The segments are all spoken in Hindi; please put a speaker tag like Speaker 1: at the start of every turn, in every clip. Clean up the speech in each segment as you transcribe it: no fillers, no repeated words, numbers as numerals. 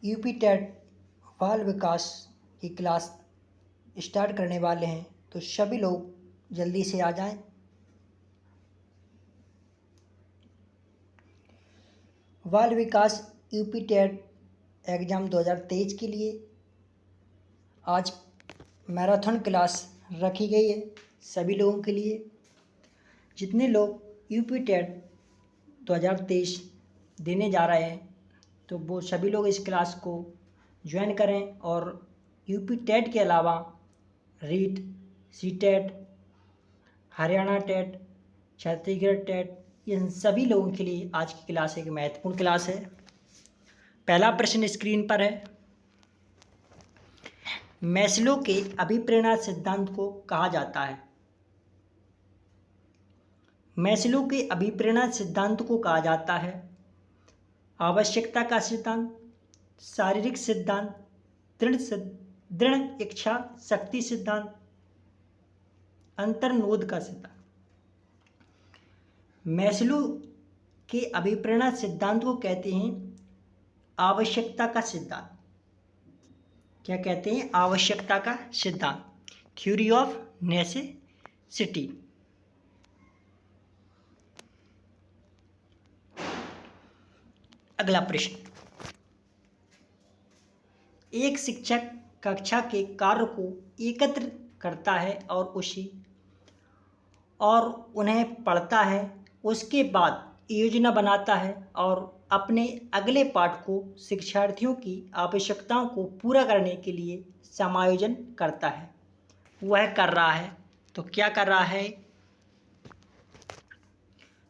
Speaker 1: यूपी टेट बाल विकास की क्लास स्टार्ट करने वाले हैं, तो सभी लोग जल्दी से आ जाएं। बाल विकास यूपी टेट एग्ज़ाम 2023 के लिए आज मैराथन क्लास रखी गई है सभी लोगों के लिए। जितने लोग यूपी टेट 2023 देने जा रहे हैं तो वो सभी लोग इस क्लास को ज्वाइन करें और यूपी टेट के अलावा REET, C TET, Haryana TET, Chhattisgarh TET, इन सभी लोगों के लिए आज की क्लास एक महत्वपूर्ण क्लास है। पहला प्रश्न स्क्रीन पर है, मैस्लो के अभिप्रेरणा सिद्धांत को कहा जाता है। मैस्लो के अभिप्रेरणा सिद्धांत को कहा जाता है आवश्यकता का सिद्धांत, शारीरिक सिद्धांत, दृढ़ इच्छा शक्ति सिद्धांत, अंतर्नोद का सिद्धांत। मैस्लो के अभिप्रेरणा सिद्धांत को कहते हैं आवश्यकता का सिद्धांत। क्या कहते हैं? आवश्यकता का सिद्धांत, थ्योरी ऑफ नेसेसिटी। अगला प्रश्न, एक शिक्षक कक्षा के कार्य को एकत्र करता है और उन्हें पढ़ता है, उसके बाद योजना बनाता है और अपने अगले पाठ को शिक्षार्थियों की आवश्यकताओं को पूरा करने के लिए समायोजन करता है। वह कर रहा है, तो क्या कर रहा है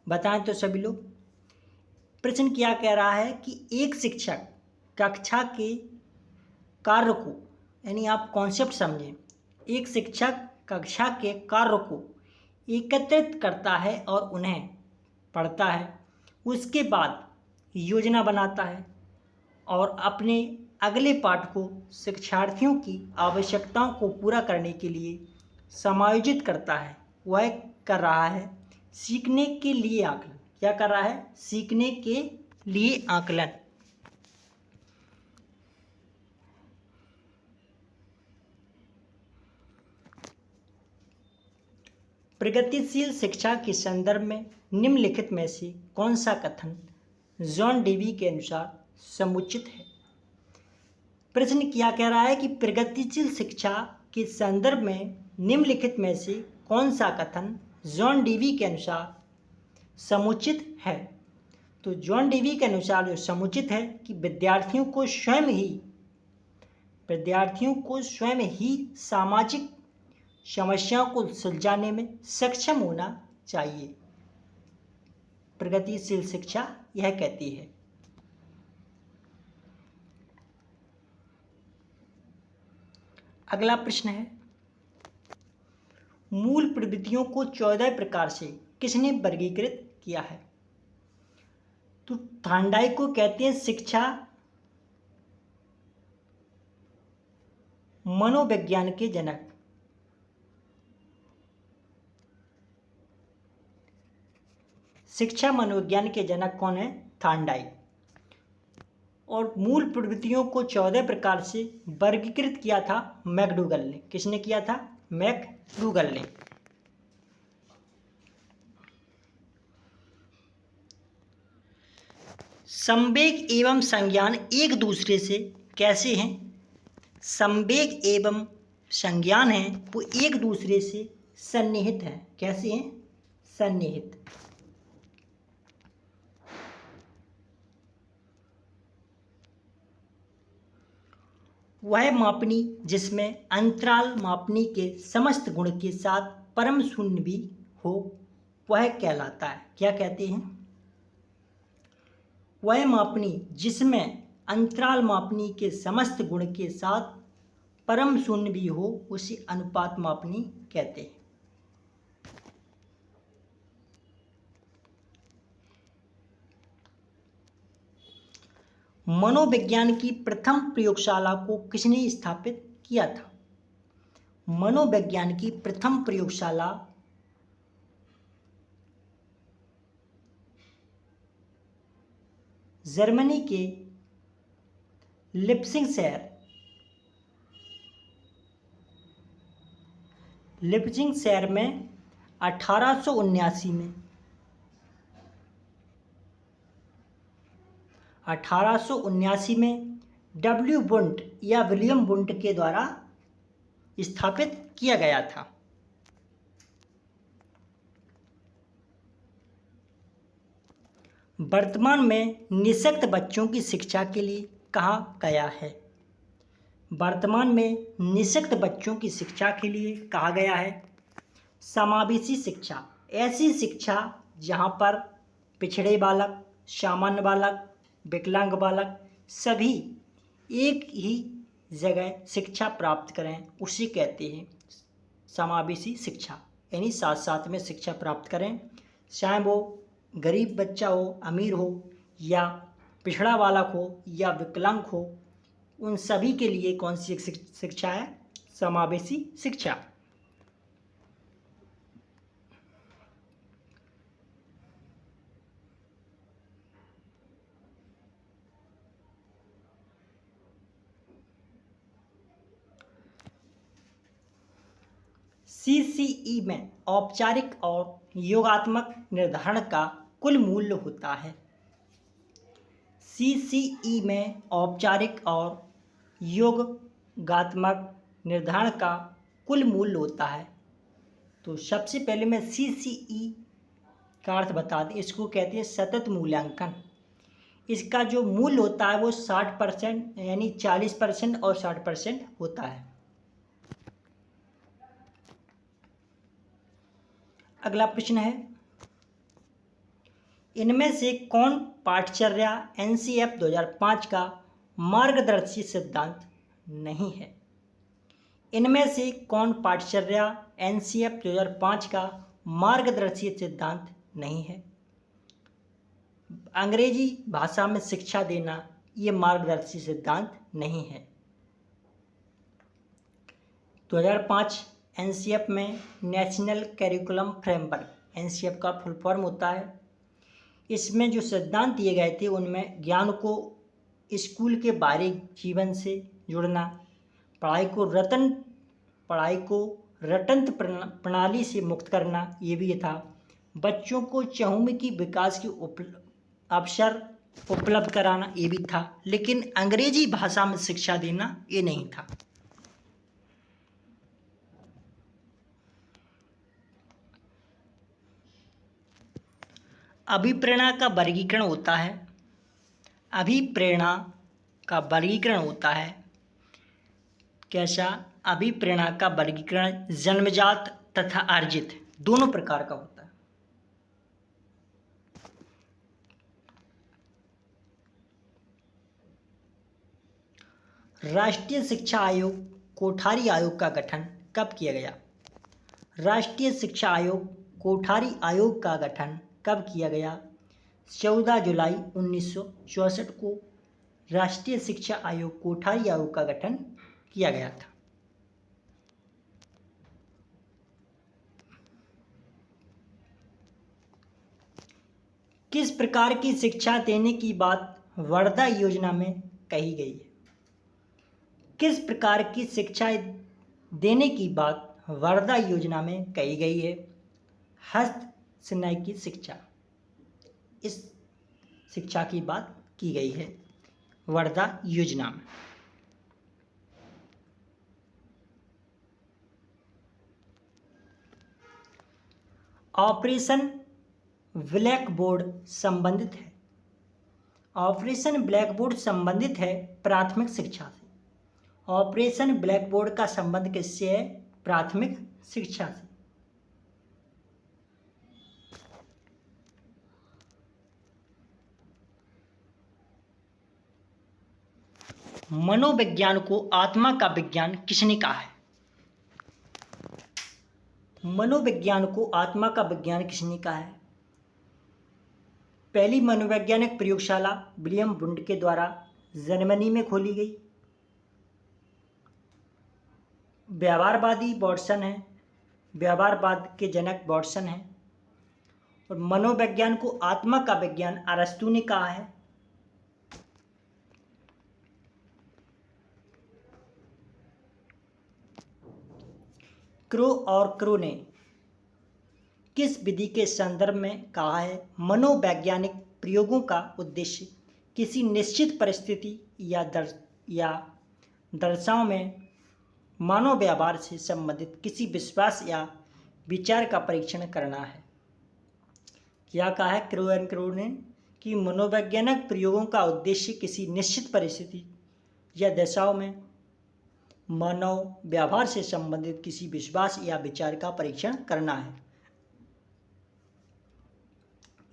Speaker 1: बताएं तो सभी लोग। प्रश्न क्या कह रहा है कि एक शिक्षक कक्षा के कार्य को, यानी आप कॉन्सेप्ट समझें, एक शिक्षक कक्षा के कार्य को एकत्रित करता है और उन्हें पढ़ता है, उसके बाद योजना बनाता है और अपने अगले पाठ को शिक्षार्थियों की आवश्यकताओं को पूरा करने के लिए समायोजित करता है। वह कर रहा है सीखने के लिए आकलन। क्या कर रहा है? सीखने के लिए आकलन। प्रगतिशील शिक्षा के संदर्भ में निम्नलिखित में से कौन सा कथन जॉन डेवी के अनुसार समुचित है? प्रश्न क्या कह रहा है कि प्रगतिशील शिक्षा के संदर्भ में निम्नलिखित में से कौन सा कथन जॉन डेवी के अनुसार समुचित है? तो जॉन डेवी के अनुसार जो समुचित है कि विद्यार्थियों को स्वयं ही सामाजिक समस्याओं को सुलझाने में सक्षम होना चाहिए। प्रगतिशील शिक्षा यह कहती है। अगला प्रश्न है, मूल प्रवृत्तियों को 14 प्रकार से किसने वर्गीकृत किया है? तो थांडाई को कहते हैं शिक्षा मनोविज्ञान के जनक। शिक्षा मनोविज्ञान के जनक कौन है? थांडाई। और मूल प्रवृत्तियों को 14 प्रकार से वर्गीकृत किया था मैकडूगल ने। किसने किया था? मैकडूगल ने। संवेग एवं संज्ञान एक दूसरे से कैसे हैं? संवेग एवं संज्ञान हैं वो एक दूसरे से सन्निहित हैं। कैसे हैं? सन्निहित। वह मापनी जिसमें अंतराल मापनी के समस्त गुण के साथ परम शून्य भी हो, वह कहलाता है। क्या कहते हैं? वह मापनी जिसमें अंतराल मापनी के समस्त गुण के साथ परम शून्य भी हो, उसे अनुपात मापनी कहते हैं। मनोविज्ञान की प्रथम प्रयोगशाला को किसने स्थापित किया था? मनोविज्ञान की प्रथम प्रयोगशाला जर्मनी के लिप्सिंग शहर में 1879 में डब्ल्यू बुंट या विलियम बुंट के द्वारा स्थापित किया गया था। वर्तमान में निःशक्त बच्चों की शिक्षा के लिए कहा गया है। वर्तमान में निःशक्त बच्चों की शिक्षा के लिए कहा गया है समावेशी शिक्षा, ऐसी शिक्षा जहाँ पर पिछड़े बालक, सामान्य बालक, विकलांग बालक सभी एक ही जगह शिक्षा प्राप्त करें, उसे कहते हैं समावेशी शिक्षा। यानी साथ साथ में शिक्षा प्राप्त करें, चाहे वो गरीब बच्चा हो, अमीर हो, या पिछड़ा बालक हो या विकलांग हो, उन सभी के लिए कौन सी शिक्षा है? समावेशी शिक्षा। CCE में औपचारिक और योगात्मक निर्धारण का कुल मूल्य होता है। CCE में औपचारिक और योगात्मक निर्धारण का कुल मूल्य होता है। तो सबसे पहले मैं CCE का अर्थ बता दें। इसको कहते हैं सतत मूल्यांकन। इसका जो मूल्य होता है वो 60% यानी 40% और 60% होता है। अगला प्रश्न है, इनमें से कौन पाठचर्या NCF 2005 का मार्गदर्शी सिद्धांत नहीं है? इनमें से कौन पाठचर्या NCF 2005 का मार्गदर्शी सिद्धांत नहीं है? अंग्रेजी भाषा में शिक्षा देना ये मार्गदर्शी सिद्धांत नहीं है। 2005 NCF में नेशनल करिकुलम फ्रेमवर्क, NCF का फुल फॉर्म होता है। इसमें जो सिद्धांत दिए गए थे उनमें ज्ञान को स्कूल के बाहरी जीवन से जुड़ना, पढ़ाई को रटंत प्रणाली से मुक्त करना, ये भी था। बच्चों को चहुमुखी विकास के अवसर उपलब्ध कराना, ये भी था। लेकिन अंग्रेजी भाषा में शिक्षा देना ये नहीं था। अभिप्रेरणा का वर्गीकरण होता है। अभिप्रेरणा का वर्गीकरण होता है कैसा? अभिप्रेरणा का वर्गीकरण जन्मजात तथा अर्जित दोनों प्रकार का होता है। राष्ट्रीय शिक्षा आयोग कोठारी आयोग का गठन कब किया गया? राष्ट्रीय शिक्षा आयोग कोठारी आयोग का गठन कब किया गया? 14 जुलाई 1964 को राष्ट्रीय शिक्षा आयोग कोठारी आयोग का गठन किया गया था। किस प्रकार की शिक्षा देने की बात वर्धा योजना में कही गई है? किस प्रकार की शिक्षा देने की बात वर्धा योजना में कही गई है? हस्त सिलाई की शिक्षा, इस शिक्षा की बात की गई है वर्धा योजना में। ऑपरेशन ब्लैक बोर्ड संबंधित है। ऑपरेशन ब्लैक बोर्ड संबंधित है प्राथमिक शिक्षा से। ऑपरेशन ब्लैक बोर्ड का संबंध किससे है? प्राथमिक शिक्षा से। मनोविज्ञान को आत्मा का विज्ञान किसने कहा है? मनोविज्ञान को आत्मा का विज्ञान किसने कहा है? पहली मनोवैज्ञानिक प्रयोगशाला विलियम बुंट के द्वारा जर्मनी में खोली गई। व्यवहारवादी वाटसन है, व्यवहारवाद के जनक वाटसन है। और मनोविज्ञान को आत्मा का विज्ञान अरस्तू ने कहा है। क्रो और क्रो ने किस विधि के संदर्भ में कहा है? मनोवैज्ञानिक प्रयोगों का उद्देश्य किसी निश्चित परिस्थिति या दर्शाओं में मानव व्यवहार से संबंधित किसी विश्वास या विचार का परीक्षण करना है। क्या कहा है क्रो एंड क्रो ने कि मनोवैज्ञानिक प्रयोगों का उद्देश्य किसी निश्चित परिस्थिति या दशाओं में मानव व्यवहार से संबंधित किसी विश्वास या विचार का परीक्षण करना है।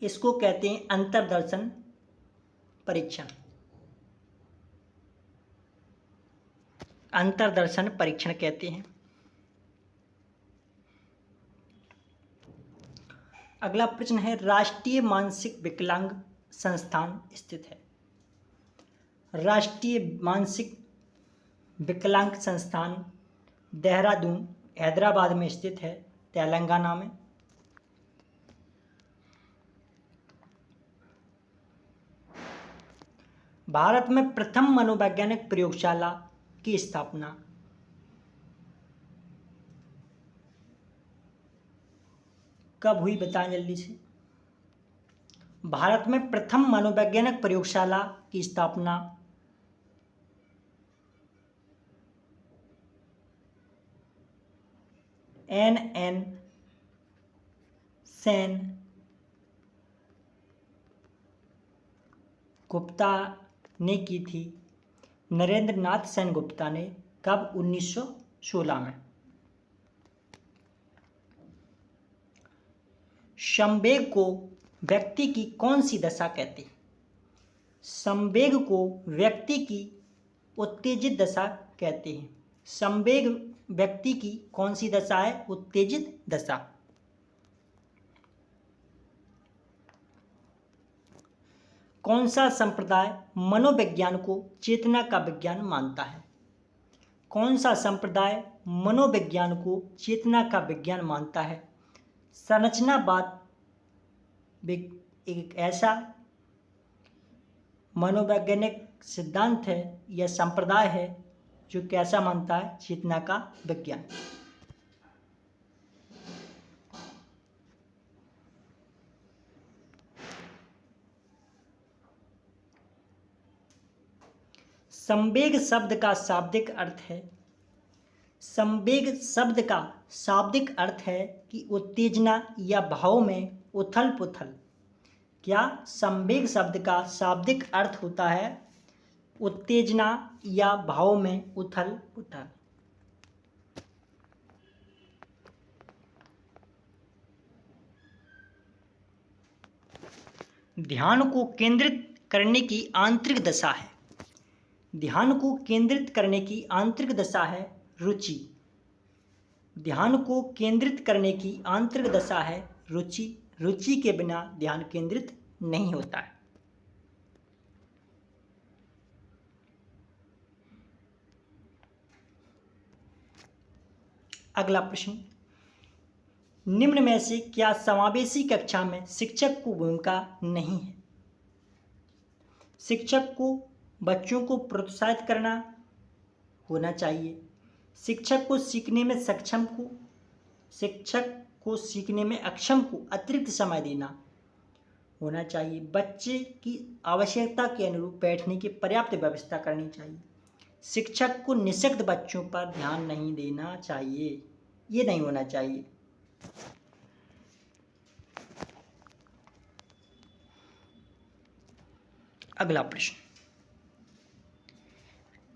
Speaker 1: इसको कहते हैं अंतर्दर्शन परीक्षण। अंतर्दर्शन परीक्षण कहते हैं। अगला प्रश्न है, राष्ट्रीय मानसिक विकलांग संस्थान स्थित है। राष्ट्रीय मानसिक विकलांग संस्थान देहरादून हैदराबाद में स्थित है, तेलंगाना में। भारत में प्रथम मनोवैज्ञानिक प्रयोगशाला की स्थापना कब हुई, बताएं जल्दी से। भारत में प्रथम मनोवैज्ञानिक प्रयोगशाला की स्थापना N.N. सेन गुप्ता ने की थी। नरेंद्र नाथ सेन गुप्ता ने कब? 1916 में। संवेग को व्यक्ति की कौन सी दशा कहते हैं? संवेग को व्यक्ति की उत्तेजित दशा कहते हैं। संवेग व्यक्ति की कौन सी दशा है? उत्तेजित दशा। कौन सा संप्रदाय मनोविज्ञान को चेतना का विज्ञान मानता है? कौन सा संप्रदाय मनोविज्ञान को चेतना का विज्ञान मानता है? संरचनावाद एक ऐसा मनोवैज्ञानिक सिद्धांत है या संप्रदाय है जो कैसा मानता है? चेतना का विज्ञान। संवेग शब्द का शाब्दिक अर्थ है, संवेग शब्द का शाब्दिक अर्थ है कि उत्तेजना या भाव में उथल पुथल। क्या? संवेग शब्द का शाब्दिक अर्थ होता है उत्तेजना या भाव में उथल पुथल। ध्यान को केंद्रित करने की आंतरिक दशा है। ध्यान को केंद्रित करने की आंतरिक दशा है रुचि। ध्यान को केंद्रित करने की आंतरिक दशा है रुचि। रुचि के बिना ध्यान केंद्रित नहीं होता है। अगला प्रश्न, निम्न में से क्या समावेशी कक्षा में शिक्षक को भूमिका नहीं है? शिक्षक को बच्चों को प्रोत्साहित करना होना चाहिए। शिक्षक को सीखने में सक्षम को शिक्षक को सीखने में अक्षम को अतिरिक्त समय देना होना चाहिए। बच्चे की आवश्यकता के अनुरूप बैठने की पर्याप्त व्यवस्था करनी चाहिए। शिक्षक को निःशक्त बच्चों पर ध्यान नहीं देना चाहिए, ये नहीं होना चाहिए। अगला प्रश्न,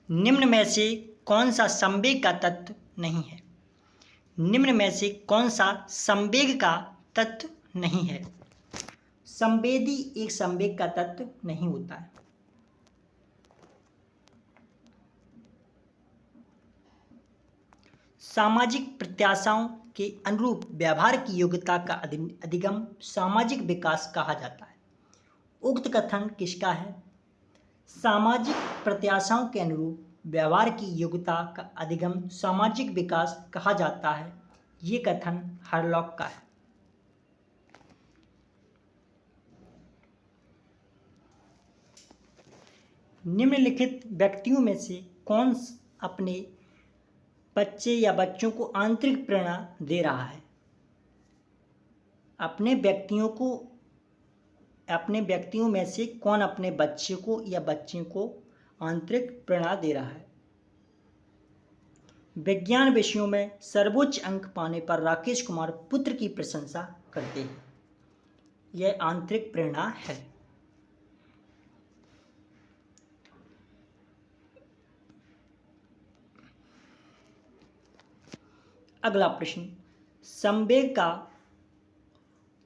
Speaker 1: निम्न में से कौन सा संवेग का तत्व नहीं है? निम्न में से कौन सा संवेग का तत्व नहीं है? संवेदी एक संवेग का तत्व नहीं होता है। सामाजिक प्रत्याशाओं के अनुरूप व्यवहार की योग्यता का अधिगम सामाजिक विकास कहा जाता है। उक्त कथन किसका है? सामाजिक प्रत्याशाओं के अनुरूप व्यवहार की योग्यता का अधिगम सामाजिक विकास कहा जाता है। ये कथन हरलॉक का है। निम्नलिखित व्यक्तियों में से कौन अपने बच्चे या बच्चों को आंतरिक प्रेरणा दे रहा है। अपने व्यक्तियों में से कौन अपने बच्चे को या बच्चे को आंतरिक प्रेरणा दे रहा है। विज्ञान विषयों में सर्वोच्च अंक पाने पर राकेश कुमार पुत्र की प्रशंसा करते हैं। यह आंतरिक प्रेरणा है। अगला प्रश्न, संवेग का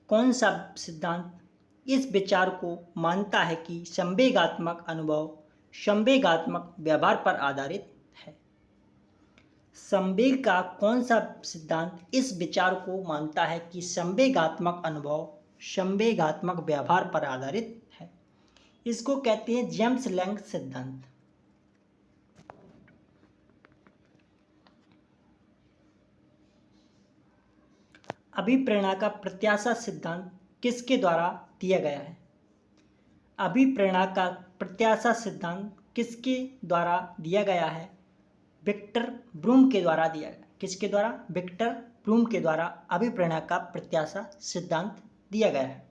Speaker 1: कौन सा सिद्धांत इस विचार को मानता है कि संवेगात्मक अनुभव संवेगात्मक व्यवहार पर आधारित है। संवेग का कौन सा सिद्धांत इस विचार को मानता है कि संवेगात्मक अनुभव संवेगात्मक व्यवहार पर आधारित है। इसको कहते हैं जेम्स लैंग सिद्धांत। अभिप्रेरणा का प्रत्याशा सिद्धांत किसके द्वारा दिया गया है। अभिप्रेरणा का प्रत्याशा सिद्धांत किसके द्वारा दिया गया है। विक्टर ब्रूम के द्वारा दिया गया। किसके द्वारा। विक्टर ब्रूम के द्वारा अभिप्रेरणा का प्रत्याशा सिद्धांत दिया गया है।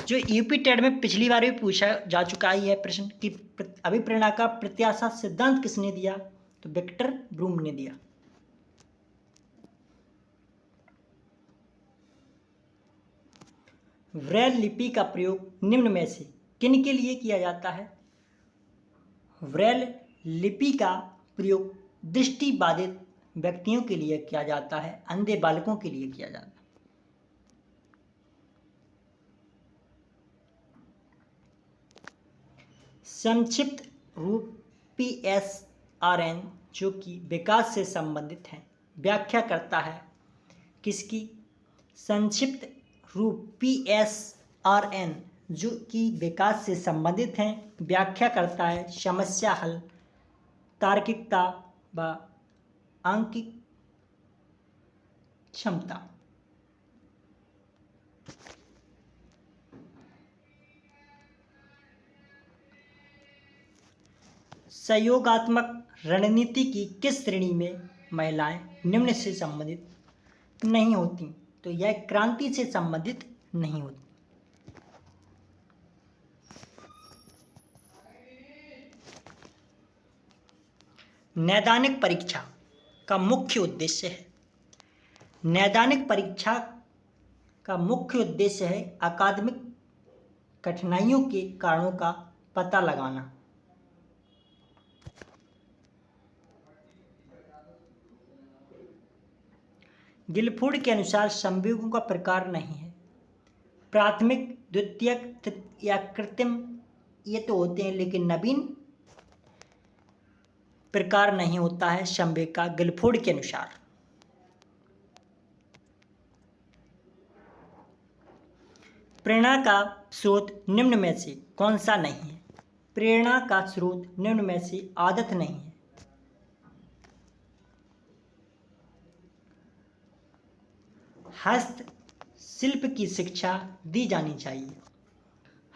Speaker 1: जो यूपी टेट में पिछली बार भी पूछा जा चुका ही है प्रश्न कि अभिप्रेरणा का प्रत्याशा सिद्धांत किसने दिया, तो विक्टर ब्रूम ने दिया। ब्रेल लिपि का प्रयोग निम्न में से किन के लिए किया जाता है। ब्रेल लिपि का प्रयोग दृष्टि बाधित व्यक्तियों के लिए किया जाता है, अंधे बालकों के लिए किया जाता है। संक्षिप्त रूप PSRN जो कि विकास से संबंधित है, व्याख्या करता है किसकी। संक्षिप्त रूप PSRN जो कि विकास से संबंधित है, व्याख्या करता है समस्या हल, तार्किकता व आंकिक क्षमता। सहयोगात्मक रणनीति की किस श्रेणी में महिलाएं निम्न से संबंधित नहीं होती, तो यह क्रांति से संबंधित नहीं होती। नैदानिक परीक्षा का मुख्य उद्देश्य है। नैदानिक परीक्षा का मुख्य उद्देश्य है अकादमिक कठिनाइयों के कारणों का पता लगाना। गिलफोर्ड के अनुसार संवेगों का प्रकार नहीं है। प्राथमिक, द्वितीयक या कृत्रिम ये तो होते हैं, लेकिन नवीन प्रकार नहीं होता है संवेग का गिलफोर्ड के अनुसार। प्रेरणा का स्रोत निम्न में से कौन सा नहीं है। प्रेरणा का स्रोत निम्न में से आदत नहीं है। हस्तशिल्प की शिक्षा दी जानी चाहिए।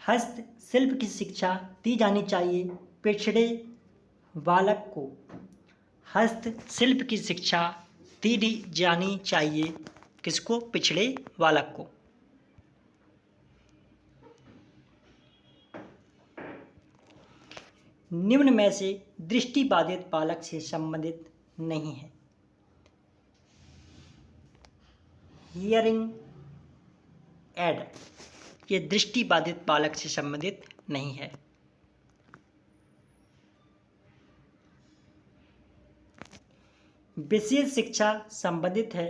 Speaker 1: हस्तशिल्प की शिक्षा दी जानी चाहिए पिछड़े बालक को। हस्तशिल्प की शिक्षा दी जानी चाहिए किसको, पिछड़े बालक को। निम्न में से दृष्टिबाधित बालक से संबंधित नहीं है। हियरिंग एड ये दृष्टिबाधित बालक से संबंधित नहीं है। विशेष शिक्षा संबंधित है।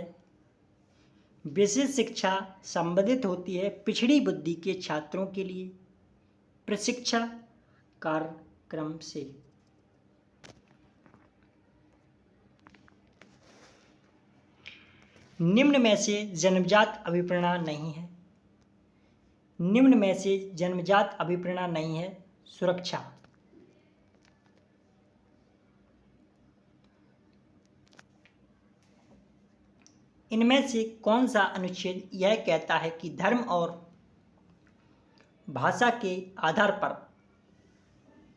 Speaker 1: विशेष शिक्षा संबंधित होती है पिछड़ी बुद्धि के छात्रों के लिए प्रशिक्षण कार्यक्रम से। निम्न में से जन्मजात अभिप्रेरणा नहीं है। निम्न में से जन्मजात अभिप्रेरणा नहीं है सुरक्षा। इनमें से कौन सा अनुच्छेद यह कहता है कि धर्म और भाषा के आधार पर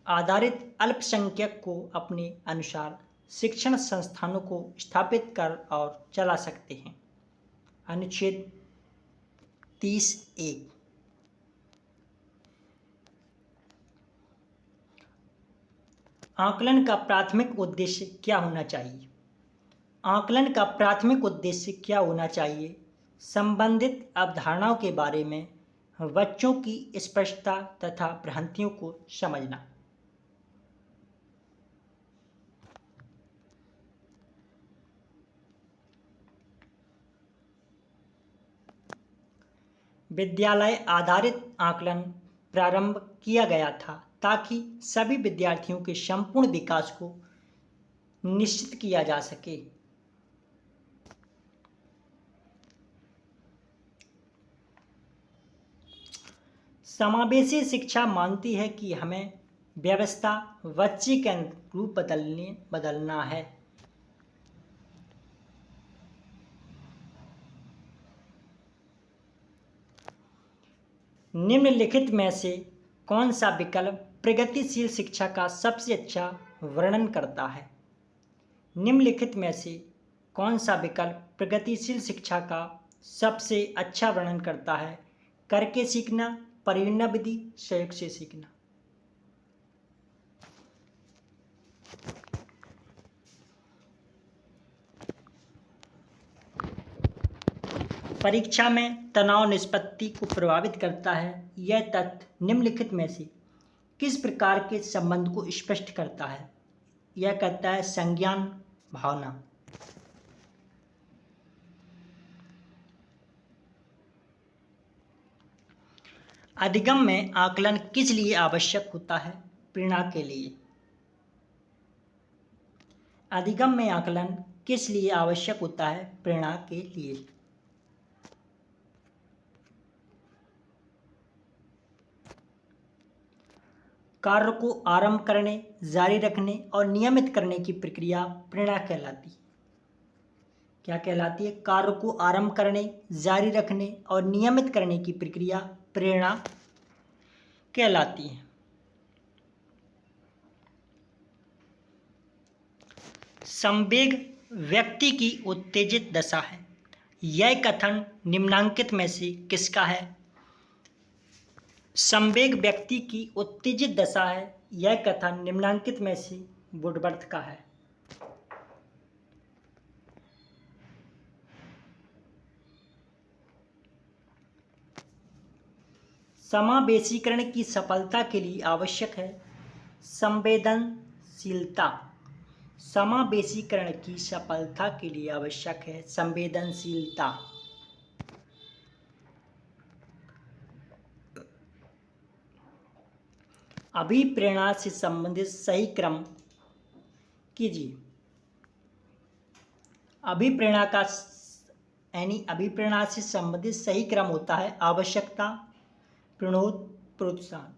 Speaker 1: आधारित अल्पसंख्यक को अपने अनुसार शिक्षण संस्थानों को स्थापित कर और चला सकते हैं। अनुच्छेद 30(1) आकलन का प्राथमिक उद्देश्य क्या होना चाहिए? आकलन का प्राथमिक उद्देश्य क्या होना चाहिए? संबंधित अवधारणाओं के बारे में बच्चों की स्पष्टता तथा भ्रांतियों को समझना। विद्यालय आधारित आकलन प्रारंभ किया गया था ताकि सभी विद्यार्थियों के संपूर्ण विकास को निश्चित किया जा सके। समावेशी शिक्षा मानती है कि हमें व्यवस्था बच्चे के अनुरूप बदलना है। निम्नलिखित में से कौन सा विकल्प प्रगतिशील शिक्षा का सबसे अच्छा वर्णन करता है? निम्नलिखित में से कौन सा विकल्प प्रगतिशील शिक्षा का सबसे अच्छा वर्णन करता है? करके सीखना, परियोजना विधि, सहयोग से सीखना। परीक्षा में तनाव निष्पत्ति को प्रभावित करता है। यह तथ्य निम्नलिखित में से किस प्रकार के संबंध को स्पष्ट करता है? यह कहता है संज्ञान भावना। अधिगम में आकलन किस लिए आवश्यक होता है? प्रेरणा के लिए। अधिगम में आकलन किस लिए आवश्यक होता है? प्रेरणा के लिए। कार्य को आरंभ करने, जारी रखने और नियमित करने की प्रक्रिया प्रेरणा कहलाती है। क्या कहलाती है? कार्य को आरंभ करने, जारी रखने और नियमित करने की प्रक्रिया प्रेरणा कहलाती है। संवेग व्यक्ति की उत्तेजित दशा है। यह कथन निम्नांकित में से किसका है? संवेग व्यक्ति की उत्तेजित दशा है। यह कथन निम्नांकित में से वुडवर्थ का है। समावेशीकरण की सफलता के लिए आवश्यक है संवेदनशीलता। समावेशीकरण की सफलता के लिए आवश्यक है संवेदनशीलता। अभिप्रेरणा से संबंधित सही क्रम कीजिए। अभिप्रेरणा से संबंधित सही क्रम होता है आवश्यकता, प्रणोद, प्रोत्साहन।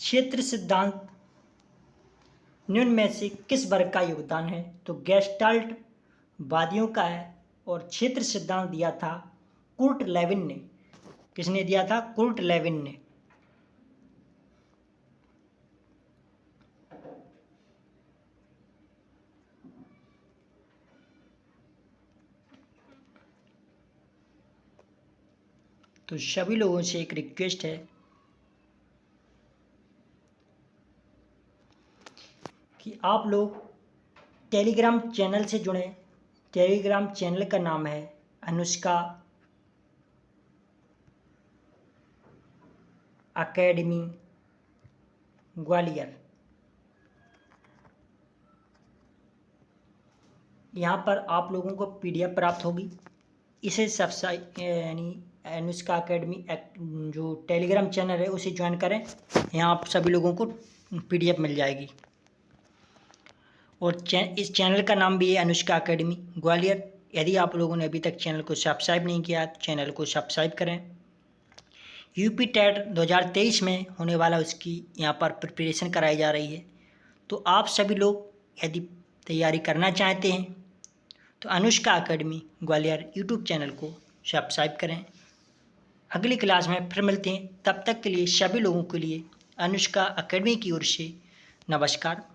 Speaker 1: क्षेत्र सिद्धांत निम्न में से किस वर्ग का योगदान है? तो गेस्टाल्ट वादियों का है। और क्षेत्र सिद्धांत दिया था कुर्ट लेविन ने। किसने दिया था? कुर्ट लेविन ने। तो सभी लोगों से एक रिक्वेस्ट है कि आप लोग टेलीग्राम चैनल से जुड़ें। टेलीग्राम चैनल का नाम है अनुष्का एकेडमी ग्वालियर। यहाँ पर आप लोगों को PDF प्राप्त होगी। इसे सब्सक्राइब यानी अनुष्का एकेडमी जो टेलीग्राम चैनल है उसे ज्वाइन करें। यहाँ आप सभी लोगों को PDF मिल जाएगी। और इस चैनल का नाम भी है अनुष्का एकेडमी ग्वालियर। यदि आप लोगों ने अभी तक चैनल को सब्सक्राइब नहीं किया तो चैनल को सब्सक्राइब करें। यूपी टेट 2023 में होने वाला उसकी यहाँ पर प्रिपरेशन कराई जा रही है। तो आप सभी लोग यदि तैयारी करना चाहते हैं तो Anushka academy Gwalior YouTube channel को सब्सक्राइब करें। अगली क्लास में फिर मिलते हैं। तब तक के लिए सभी लोगों के लिए अनुष्का एकेडमी की ओर से नमस्कार।